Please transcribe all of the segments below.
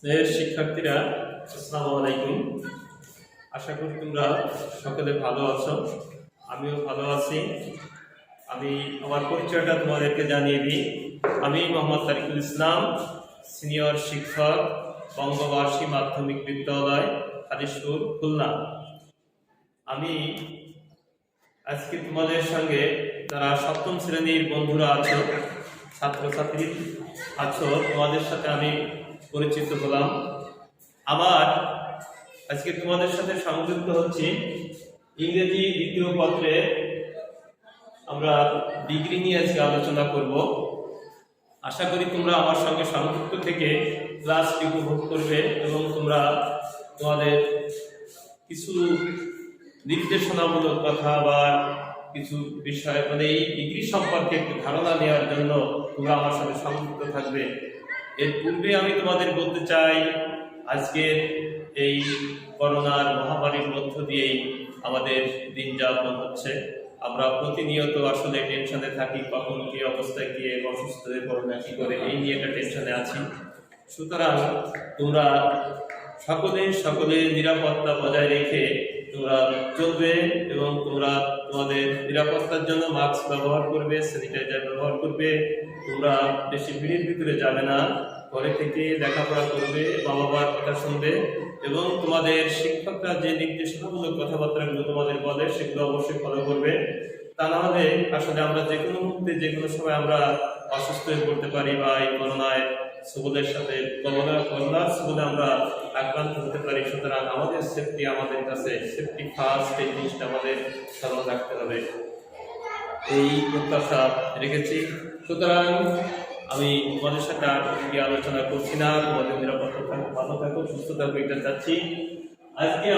স্নেহের শিক্ষার্থীরা, আসসালামু আলাইকুম। আশা করি তোমরা সকলে ভালো আছো। আমিও ভালো আছি। আমি আমার পরিচয়টা তোমাদেরকে জানিয়ে দিই। আমি মোহাম্মদ তারিকুল ইসলাম, সিনিয়র শিক্ষক, বঙ্গবাসী মাধ্যমিক বিদ্যালয়, হাদিসপুর, খুলনা। আমি আজকে তোমাদের সঙ্গে যারা সপ্তম শ্রেণীর বন্ধুরা আছো, ছাত্রছাত্রী আছো, তোমাদের সাথে আমি পরিচিত হলাম। আবার আজকে তোমাদের সাথে সংযুক্ত হচ্ছি ইংরেজি দ্বিতীয় পত্রে। আমরা ডিগ্রি নিয়ে আজকে আলোচনা করব। আশা করি তোমরা আমার সঙ্গে সংযুক্ত থেকে ক্লাসটি উপভোগ করবে এবং তোমরা তোমাদের কিছু নির্দেশনামূলক কথা বা কিছু বিষয় মানে এই ডিগ্রি সম্পর্কে একটু ধারণা নেওয়ার জন্য তোমরা আমার সাথে সংযুক্ত থাকবে। এর পূর্বে আমি তোমাদের বলতে চাই, আজকের এই করোনার মহামারীর মধ্য দিয়েই আমাদের দিন যাপন হচ্ছে। আমরা প্রতিনিয়ত আসলে টেনশনে থাকি, কখন কি অবস্থায় গিয়ে অসুস্থ হয়ে পড়ো না কি করে, এই নিয়ে একটা টেনশনে আছি। সুতরাং তোমরা সকলে নিরাপত্তা বজায় রেখে তোমরা চলবে এবং তোমরা তোমাদের নিরাপত্তার জন্য মাস্ক ব্যবহার করবে, স্যানিটাইজার ব্যবহার করবে। তোমরা বেশি ভিড়ের ভিতরে যাবে না, ঘরে থেকে লেখাপড়া করবে, বাবা মার কথা শুনবে এবং তোমাদের শিক্ষকরা যে নির্দেশনামূলক কথাবার্তাগুলো তোমাদের বলে সেগুলো অবশ্যই ফলো করবে। তা না হলে আসলে আমরা যে কোনো মুহূর্তে যে কোনো সময় আমরা অসুস্থ হয়ে পড়তে পারি বা এই করোনার সবলে আমরা আক্রান্ত হতে পারি। সুতরাং আমাদের সেফটি আমাদের কাছে, সেফটি ফার্স্ট, এই জিনিসটা আমাদের স্মরণ রাখতে হবে, এই প্রত্যাশা রেখেছি। সুতরাং আমি তোমাদের সাথে আর আলোচনা করছি না, তোমাদের নিরাপত্তা থাকো, ভালো থাকো, সুস্থ থাকো, এটা চাচ্ছি। আজকে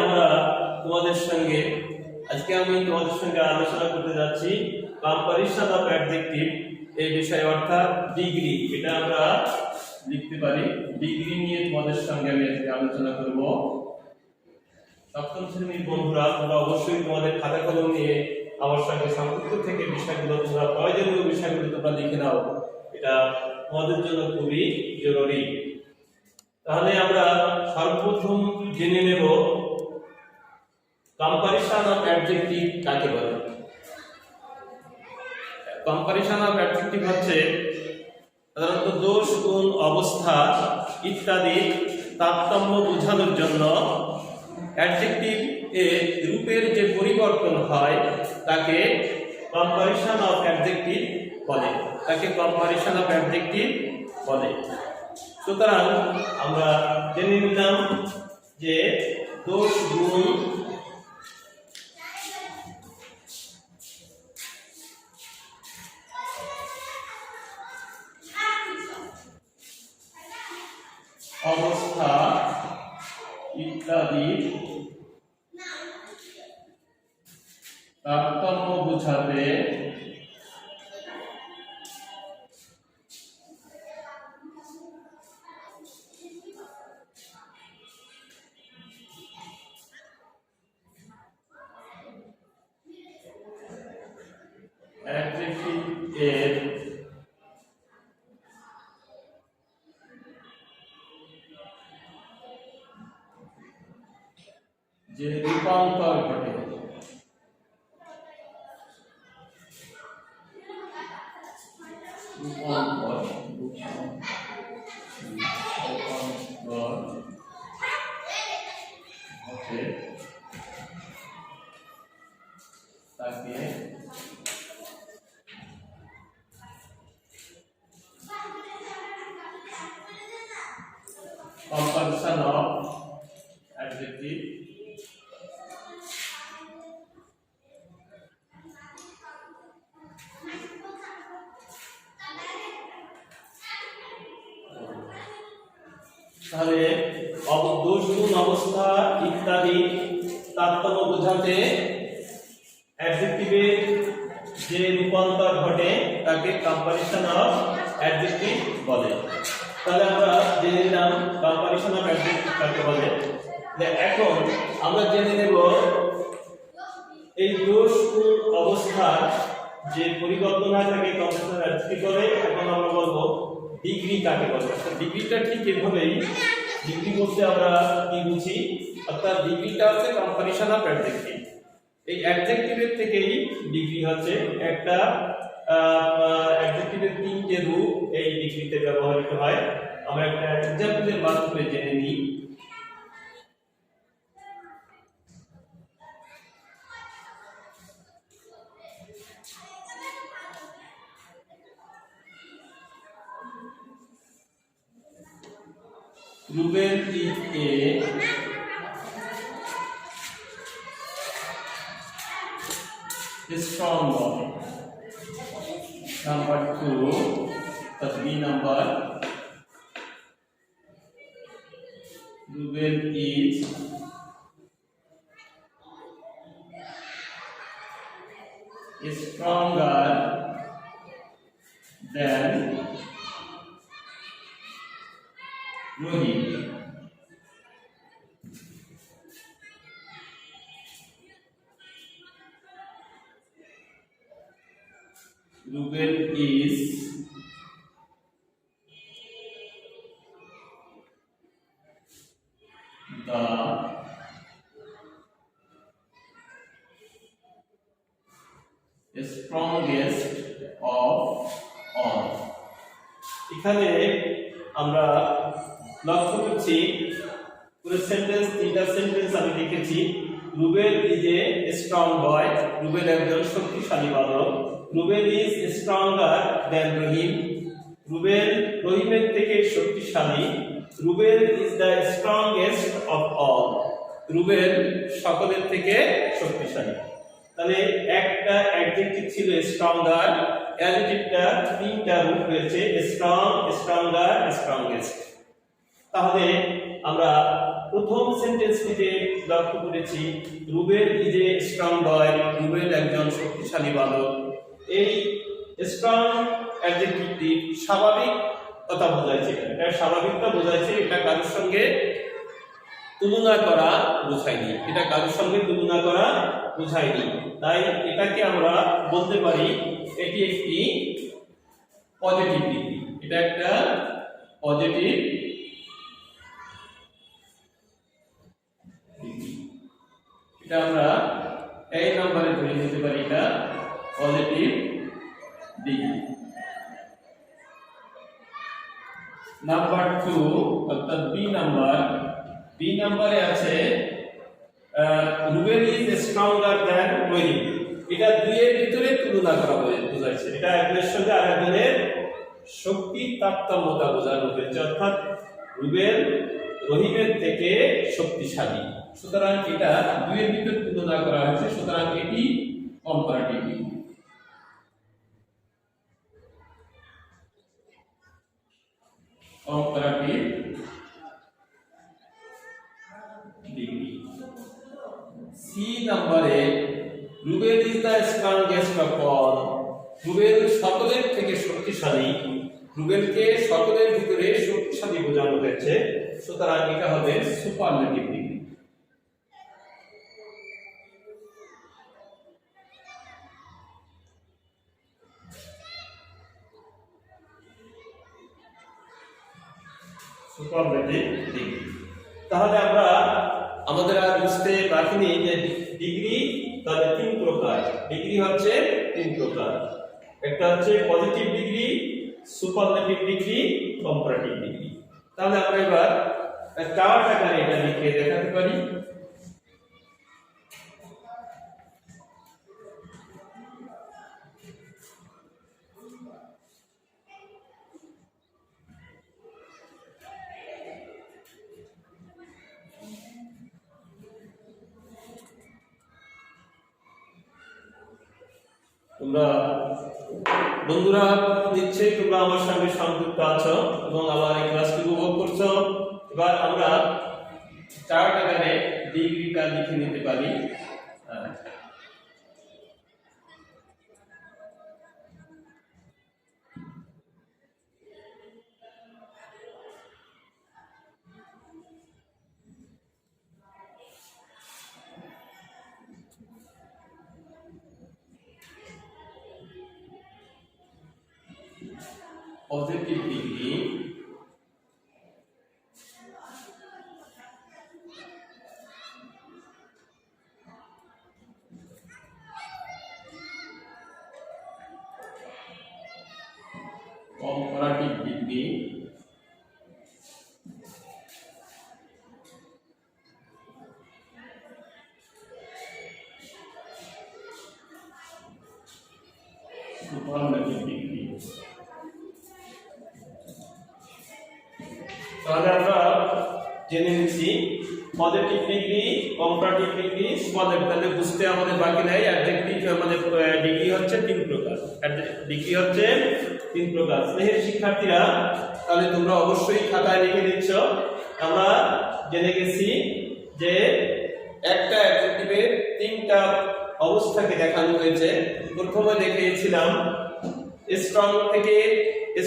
আমি তোমাদের সঙ্গে আলোচনা করতে যাচ্ছি কম্পারিশন অফ অ্যাডজেক্টিভ এই বিষয়ে, অর্থাৎ ডিগ্রি। এটা আমরা লিখতে পারি, ডিগ্রি নিয়ে তোমাদের সঙ্গে আমি আজকে আলোচনা করব। সপ্তম শ্রেণীর বন্ধুরা, তোমরা অবশ্যই তোমাদের খাতা কলম নিয়ে আমার সঙ্গে সংযুক্ত থেকে বিষয়গুলো, তোমরা প্রয়োজনীয় বিষয়গুলো তোমরা লিখে নাও, এটা তোমাদের জন্য খুবই জরুরি। তাহলে আমরা সর্বপ্রথম জেনে নেব কম্পারিশন অফ অ্যাডজেক্টিভ কাকে বলে। কম্পারিশন অফ অ্যাডজেক্টিভ হচ্ছে সাধারণত দোষ, গুণ, অবস্থা ইত্যাদি তারতম্য বোঝানোর জন্য অ্যাডজেক্টিভ এর রূপের যে পরিবর্তন হয় তাকে কম্পারিশন অফ অ্যাডজেক্টিভ বলে, সুতরাং আমরা জেনে নিলাম যে দোষ, গুণ, অবস্থা ইত্যাদি তারতম্য বোঝাতে অ্যাডজেক্টিভ এর যে রূপান্তর ঘটে, তাকে কম্পারিশন অফ অ্যাডজেক্টিভ তাহলে দোষ, গুণ, অবস্থা ইত্যাদি তারতম্য বোঝাতে অ্যাডজেক্টিভের যে রূপান্তর ঘটে তাকে কম্পারিশন অফ অ্যাডজেক্টিভ বলে। তাহলে আমরা জেনে নিলাম কম্পারিশন অফ অ্যাডজেক্টিভ কাকে বলে। এখন আমরা জেনে নেব এই দোষ, গুণ, অবস্থার যে পরিবর্তন হয় তাকে কম্পারিশন অফ অ্যাডজেক্টিভ বলে। এখন আমরা বলবো ডিগ্রি কাকে বলে। ডিগ্রিটা ঠিক এভাবেই ডিগ্রি বলতে আমরা কি বুঝি, অর্থাৎ ডিগ্রিটা হচ্ছে কম্পারিশন অফ অ্যাডজেক্টিভ। এই অ্যাডজেক্টিভের থেকেই ডিগ্রি হচ্ছে একটা অ্যাডজেক্টিভের তিনটে রূপ এই ডিগ্রিতে ব্যবহৃত হয়। আমরা একটা এক্সাম্পলের মাধ্যমে জেনে নিই। Ruben is a strong boy. Number 2, that's B number. Ruben is stronger than Rohit. Ruben is the strongest of all. এখানে আমরা লক্ষ্য করছি পুরো সেন্টেন্স, তিনটা সেন্টেন্স আমি লিখেছি। রুবেল ইজ এ স্ট্রং বয়, রুবেল একজন শক্তিশালী বালক। রুবেল ইজ স্ট্রঙ্গার দ্যান রহিম, রুবেল রহিমের থেকে শক্তিশালী। Rubel is the strongest of all, Rubel সকলের থেকে শক্তিশালী। তাহলে একটা অ্যাডজেক্টিভ ছিল স্ট্রঙ্গার, অ্যাডজেক্টিভটা তিনটা রূপ হয়েছে, স্ট্রং, স্ট্রঙ্গার, স্ট্রংগেস্ট। তাহলে আমরা প্রথম সেন্টেন্সটিতে লক্ষ্য করেছি রুবেল ইজ এ স্ট্রং বয়, রুবেল একজন শক্তিশালী বালক। এই স্ট্রং অ্যাডজেক্টিভটি স্বাভাবিক কথা বোঝাইছে, এটা স্বাভাবিকতা বোঝাইছে, এটা কারোর সঙ্গে তুলনা করা বোঝায়নি, এটা কারোর সঙ্গে তুলনা করা বোঝায়নি। তাই এটাকে আমরা বলতে পারি এটি একটি পজিটিভ ডিগ্রি, এটা একটা পজিটিভ ডিগ্রি। এটা আমরা এই নম্বরে ধরে নিতে পারি, এটা পজিটিভ ডিগ্রি। নাম্বার 2 অর্থাৎ বি নাম্বার, বি নাম্বারে আছে রুবেল ইজ স্ট্রঙ্গার দ্যান রহিম। এটা দুইয়ের ভিতরে তুলনা করা বোঝাইছে, এটা একজনের সঙ্গে আরেকজনের শক্তির তারতম্যতা বোঝানো হয়েছে, অর্থাৎ রুবেল রহিমের থেকে শক্তিশালী। সুতরাং এটা দুইয়ের ভিতরে তুলনা করা হয়েছে, সুতরাং এটি comparative degree. Comparative degree. C নম্বরে Rubel is the strongest of all, Rubel সকলের থেকে শক্তিশালী, রুবেলকে সকলের ভিতরে শক্তিশালী বোঝানো হয়েছে, সুতরাং এটা হবে সুপারলেটিভ ডিগ্রি। Superlative degree. তাহলে আমরা আমাদের আর বুঝতে বাকিনি যে ডিগ্রি তাহলে তিন প্রকার, ডিগ্রি হচ্ছে তিন প্রকার, একটা হচ্ছে positive degree, superlative degree, comparative degree. তাহলে আমরা এবার চার্ট আকারে এটা লিখে দেখাতে পারি। তোমরা বন্ধুরা নিশ্চয়ই তোমরা আমার সঙ্গে সংযুক্ত আছো এবং আমার এই ক্লাসটি উপভোগ করছো। এবার আমরা চার্ট আকারে ডিগ্রিটা লিখে নিতে পারি। Positive degree, degree, superlative degree. তাহলে আমরা জেনে নিচ্ছি positive degree, comparative degree, superlative. তাহলে বুঝতে আমাদের বাকি নাই অ্যাডজেক্টিভ মানে ডিগ্রি হচ্ছে তিন প্রকার। ডিগ্রি হচ্ছে তিন প্রকার। স্নেহের শিক্ষার্থীরা, তাহলে তোমরা অবশ্যই খাতায় লিখে নিচ্ছ। আমরা জেনে গেছি যে একটা অ্যাডজেক্টিভের তিনটা অবস্থাকে দেখানো হয়েছে। প্রথমে দেখিয়েছিলাম স্ট্রং থেকে,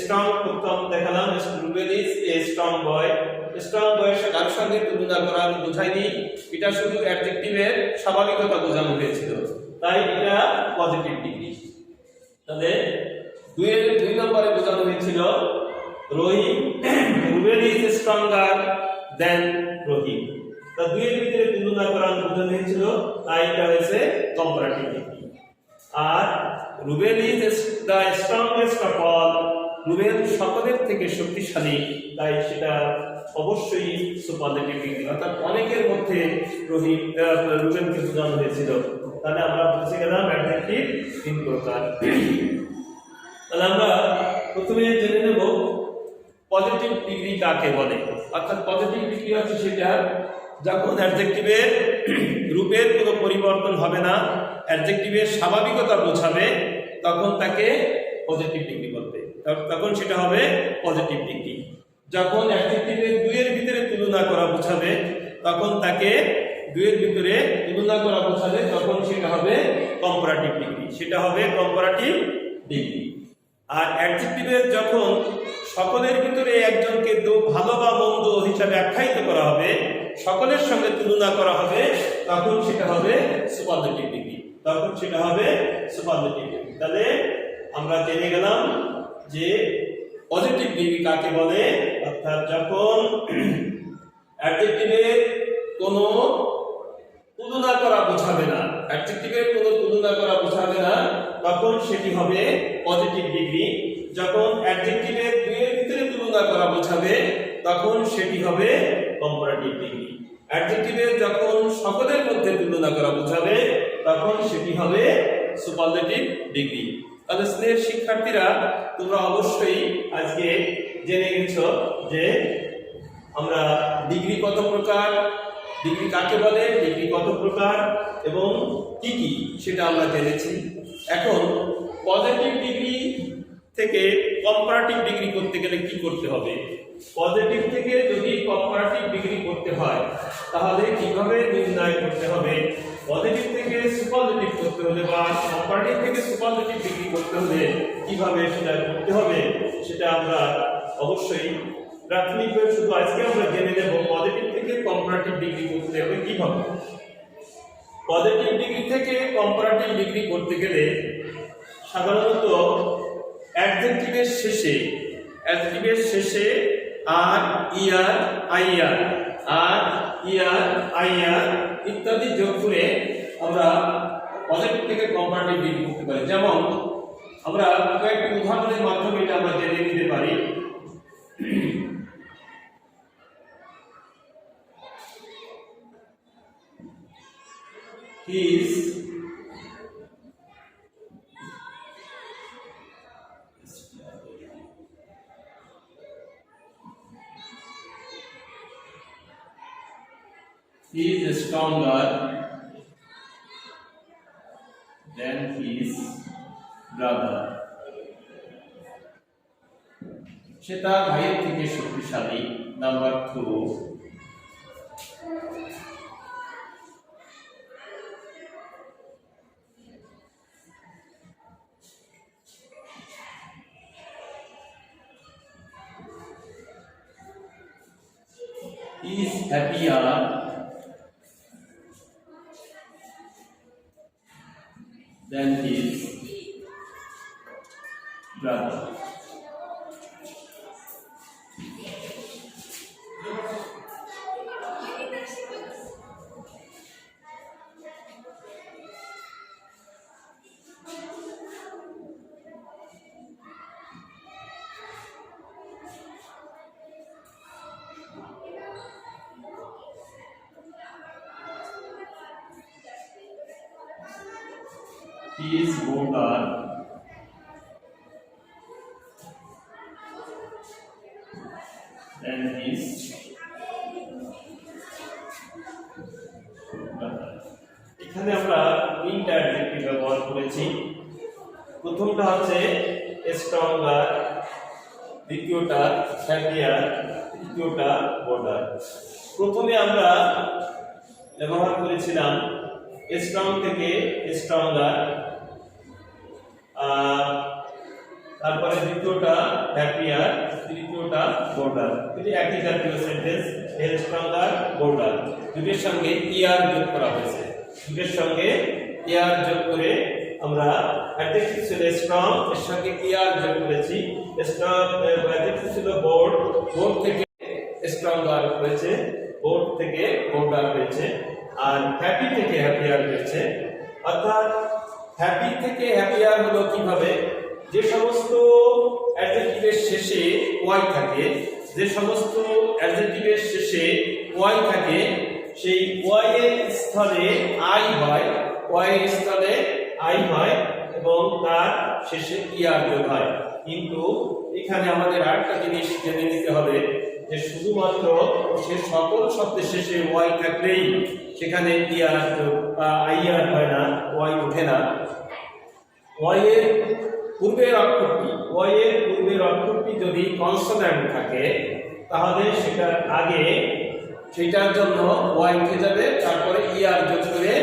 স্ট্রং প্রথম দেখালাম, Rubel is a strong boy. Strong বয়ের কার সঙ্গে তুলনা করা বোঝায়নি, এটা শুধু অ্যাডজেক্টিভের স্বাভাবিকতা বোঝানো হয়েছিল, তাই এটা পজিটিভ ডিগ্রি। তাহলে দুই নম্বরে বোঝানো হয়েছিল রহিম, রুবেল ইজ স্ট্রঙ্গার দেন রহিম। তা দুইয়ের ভিতরে তুলনা করা বোঝানো হয়েছিল, তাই এটা হয়েছে কম্পারেটিভ ডিগ্রি। আর Rubel is the strongest of all, Rubel সকলের থেকে শক্তিশালী, তাই সেটা অবশ্যই সুপারলেটিভ ডিগ্রি। অর্থাৎ অনেকের মধ্যে রুবেলকে বোঝানো হয়েছিল। তাহলে আমরা বুঝে গেলাম অ্যাডজেক্টিভ তিন প্রকার। তাহলে আমরা প্রথমে জেনে নেব পজিটিভ ডিগ্রি কাকে বলে। অর্থাৎ পজিটিভ ডিগ্রি হচ্ছে সেটা যখন অ্যাডজেক্টিভের রূপের কোনো পরিবর্তন হবে না, অ্যাডজেক্টিভের স্বাভাবিকতা বোঝাবে, তখন তাকে পজিটিভ ডিগ্রি বলবে, তখন সেটা হবে পজিটিভ ডিগ্রি। যখন অ্যাডজেক্টিভের দুইয়ের ভিতরে তুলনা করা বোঝাবে, তখন তাকে দুইয়ের ভিতরে তুলনা করা বোঝাবে, তখন সেটা হবে কম্পারেটিভ ডিগ্রি, সেটা হবে কম্পারেটিভ ডিগ্রি। আর অ্যাডজেক্টিভের যখন সকলের ভিতরে একজনকে ভালো বা মন্দ হিসাবে আখ্যায়িত করা হবে, সকলের সঙ্গে তুলনা করা হবে, তখন সেটা হবে সুপারলেটিভ ডিগ্রি, তখন সেটা হবে সুপারলেটিভ ডিগ্রি। তাহলে আমরা জেনে গেলাম যে পজিটিভ ডিগ্রি কাকে বলে। অর্থাৎ যখন অ্যাডজেক্টিভের কোনো তুলনা করা বোঝাবে না, অ্যাডজেক্টিভের কোনো তুলনা করা বোঝাবে না, তখন সেটি হবে পজিটিভ ডিগ্রি। যখন অ্যাডজেক্টিভের দুইয়ের ভিতরে তুলনা করা বোঝাবে, তখন সেটি হবে কম্পারেটিভ ডিগ্রি। অ্যাডজেক্টিভের যখন সকলের মধ্যে তুলনা করা বোঝাবে, তখন সেটি হবে সুপারলেটিভ ডিগ্রি। তাহলে স্নেহের শিক্ষার্থীরা, তোমরা অবশ্যই আজকে জেনে গেছো যে আমরা ডিগ্রি কত প্রকার, ডিগ্রি কাকে বলে, ডিগ্রি কত প্রকার এবং কি কি সেটা আমরা জেনেছি। এখন পজিটিভ ডিগ্রি থেকে কম্পারেটিভ ডিগ্রি করতে গেলে কি করতে হবে? পজিটিভ থেকে যদি কম্পারেটিভ ডিগ্রি করতে হয়, তাহলে কিভাবে নির্ণয় করতে হবে? পজিটিভ থেকে সুপারলেটিভ করতে হলে বা কম্পারেটিভ থেকে সুপারলেটিভ ডিগ্রি করতে হলে কিভাবে সেটা করতে হবে, সেটা আমরা অবশ্যই প্রাথমিকভাবে শুধু আজকে আমরা জেনে নেব পজিটিভ থেকে কম্পারেটিভ ডিগ্রি করতে হবে কিভাবে। পজিটিভ ডিগ্রি থেকে কম্পারেটিভ ডিগ্রি করতে গেলে সাধারণত অ্যাডজেক্টিভের শেষে আর ইয়ার, আইয়ার, আর ইয়ার, আইয়ার ইত্যাদি যোগ করে আমরা পজিটিভ থেকে কম্পারেটিভ ডিগ্রি করতে পারি। যেমন আমরা কয়েকটি উদাহরণের মাধ্যমে এটা আমরা জেনে নিতে পারি। He is stronger than his brother. সে তার ভাইয়ের থেকে শক্তিশালী। Number 2, he is happier than his brother. is border and is এখানে আমরা তিনটা অ্যাডজেক্টিভ ব্যবহার করেছি। প্রথমটা হচ্ছে স্ট্রঙ্গার, দ্বিতীয়টা হ্যাপিয়ার, তৃতীয়টা বর্ডার। প্রথমে আমরা ব্যবহার করেছিলাম স্ট্রং থেকে স্ট্রঙ্গার, তারপরে দ্বিতীয়টা হ্যাপিয়ার, তৃতীয়টা বর্ডার। এটি একই জাতীয় সেন্টেন্স, স্ট্রঙ্গার বর্ডার, দুটির সঙ্গে ইয়ার যোগ করা হয়েছে। দুটির সঙ্গে ইয়ার যোগ করে আমরা অ্যাডজেক্টিভ ছিল স্ট্রং, এর সঙ্গে ইয়ার যোগ করেছি। স্ট্রং অ্যাডজেক্টিভ ছিল বোর্ড, বোর্ড থেকে স্ট্রঙ্গার হয়েছে, বোর্ড থেকে বর্ডার হয়েছে। আর হ্যাপি থেকে হ্যাপিয়ার হয়েছে। অর্থাৎ হ্যাপি থেকে হ্যাপিয়ার হলো কিভাবে, যে সমস্ত অ্যাডজেক্টিভের শেষে ওয়াই থাকে, যে সমস্ত অ্যাডজেক্টিভের শেষে ওয়াই থাকে, সেই ওয়াই এর স্থলে আই হয়, ওয়াই এর স্থলে আই হয় এবং তার শেষে ইয়ার যোগ হয়। কিন্তু এখানে আমাদের আরেকটা জিনিস জেনে নিতে হবে যে শুধুমাত্র সে সকল শব্দের শেষে ওয়াই থাকলেই সেখানে ইয়ার যোগ বা আইয়ার হয় না, ওয়াই ওঠে না। ওয়াই এর পূর্বের অক্ষরটি, ওয়াই এর পূর্বের অক্ষরটি যদি কনসোন্যান্ট থাকে তাহলে সেটার আগে সেটার জন্য ওয়াই উঠে যাবে, তারপরে ইয়ার যোগ করে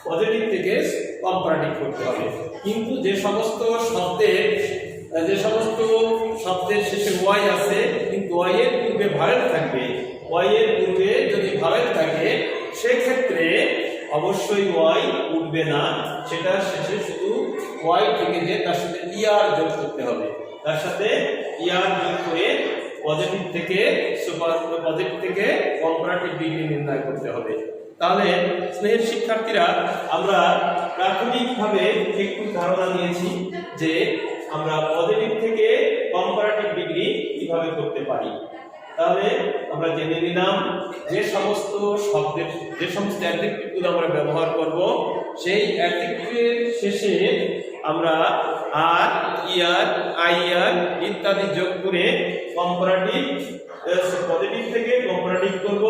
পজিটিভ থেকে কম্পারেটিভ করতে হবে। কিন্তু যে সমস্ত শব্দের শেষে ওয়াই আছে কিন্তু ওয়াই এর পূর্বে ভারেল থাকবে, ওয়াই এর পূর্বে যদি ভারেল থাকে সেক্ষেত্রে অবশ্যই ওয়াই উঠবে না, সেটা শেষে শুধু ওয়াই থেকে যে তার সাথে ইয়ার যোগ করতে হবে, তার সাথে ইয়ার যোগ করে পজিটিভ থেকে কম্পারেটিভ ডিগ্রি নির্ণয় করতে হবে। তাহলে স্নেহের শিক্ষার্থীরা, আমরা প্রাথমিকভাবে একটু ধারণা নিয়েছি যে আমরা পজিটিভ থেকে কম্পারেটিভ ডিগ্রি কিভাবে করতে পারি। তাহলে আমরা জেনে নিলাম যে সমস্ত অ্যাডজেক্টিভগুলো আমরা ব্যবহার করব, সেই অ্যাডজেক্টিভের শেষে আমরা আর, ইয়ার, আইয়ার ইত্যাদি যোগ করে কম্পারেটিভ, পজিটিভ থেকে কম্পারেটিভ করব।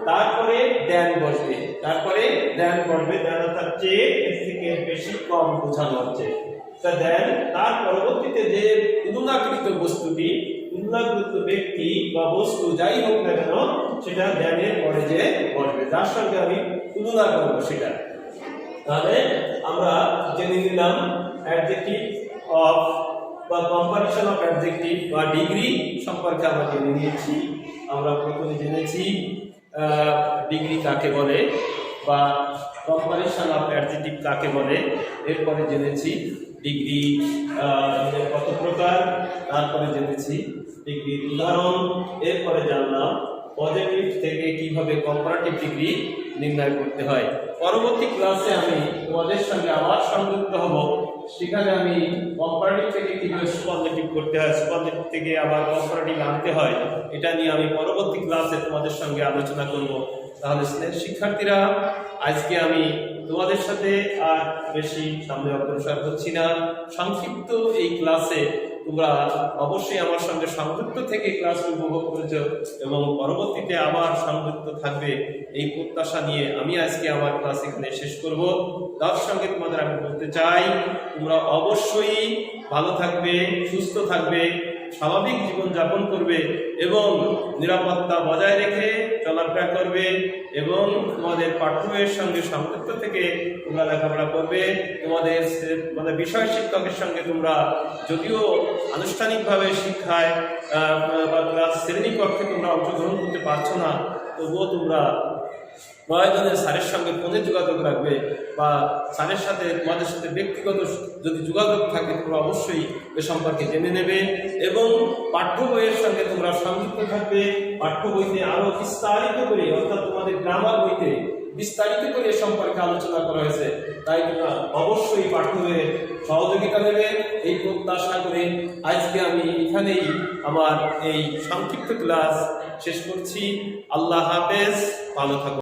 তারপরে দেন বসবে, দেন অর্থাৎ চেয়ে, এর থেকে বেশি কম বোঝানো হচ্ছে। তা দেন তার পরবর্তীতে যে তুলনাকৃত বস্তুটি, তুলনাকৃত ব্যক্তি বা বস্তু যাই হোক না কেন, সেটা দেনের পরে যে বসবে, যার সঙ্গে আমি তুলনা করব সেটা। তাহলে আমরা জেনে নিলাম অ্যাডজেক্টিভ অফ বা কম্পারিশন অফ অ্যাডজেক্টিভ বা ডিগ্রি সম্পর্কে আমরা জেনে নিয়েছি। আমরা প্রথমে জেনেছি ডিগ্রি কাকে বলে বা কম্পারিশন অফ অ্যাডজেক্টিভ কাকে বলে, এরপরে জেনেছি ডিগ্রি কত প্রকার, তারপরে জেনেছি ডিগ্রির উদাহরণ, এরপরে জানলাম পজিটিভ থেকে কিভাবে কম্পারেটিভ ডিগ্রি নির্ণয় করতে হয়। পরবর্তী ক্লাসে আমি তোমাদের সঙ্গে আবার সংযুক্ত হব, সেখানে আমি কম্পারেটিভ থেকে কিভাবে সুপারলেটিভ করতে হয়, সুপারলেটিভ থেকে আবার কম্পারেটিভ আনতে হয়, এটা নিয়ে আমি পরবর্তী ক্লাসে তোমাদের সঙ্গে আলোচনা করব। তাহলে শিক্ষার্থীরা, আজকে আমি তোমাদের সাথে আর বেশি সামনে অগ্রসর হচ্ছি না। সংক্ষিপ্ত এই ক্লাসে তোমরা অবশ্যই আমার সঙ্গে সংযুক্ত থেকে ক্লাস উপভোগ করেছ এবং পরবর্তীতে আবার সংযুক্ত থাকবে এই প্রত্যাশা নিয়ে আমি আজকে আমার ক্লাস এখানে শেষ করব। তার সঙ্গে তোমাদের আমি বলতে চাই, তোমরা অবশ্যই ভালো থাকবে, সুস্থ থাকবে, স্বাভাবিক জীবন যাপন করবে এবং নিরাপত্তা বজায় রেখে চলাফেরা করবে এবং তোমাদের পাঠ্য বইয়ের সঙ্গে সংযুক্ত থেকে তোমরা লেখাপড়া করবে। তোমাদের বিষয় শিক্ষকের সঙ্গে তোমরা যদিও আনুষ্ঠানিকভাবে শিক্ষায় বা ক্লাস শ্রেণীকক্ষে তোমরা অংশগ্রহণ করতে পারছো না, তবুও তোমরা প্রয়োজনে স্যারের সঙ্গে ফোনে যোগাযোগ রাখবে বা স্যারের সাথে তোমাদের সাথে ব্যক্তিগত যদি যোগাযোগ থাকে তোমরা অবশ্যই এ সম্পর্কে জেনে নেবে এবং পাঠ্য বইয়ের সঙ্গে তোমরা সংযুক্ত থাকবে। পাঠ্য বইতে আরো বিস্তারিত করে, অর্থাৎ তোমাদের গ্রামার বইতে বিস্তারিত করে এ সম্পর্কে আলোচনা করা হয়েছে, তাই তোমরা অবশ্যই পাঠ্য বইয়ের সহযোগিতা নেবে এই প্রত্যাশা করে আজকে আমি এখানেই আমার এই সংক্ষিপ্ত ক্লাস শেষ করছি। আল্লাহ হাফেজ, ভালো থাকো।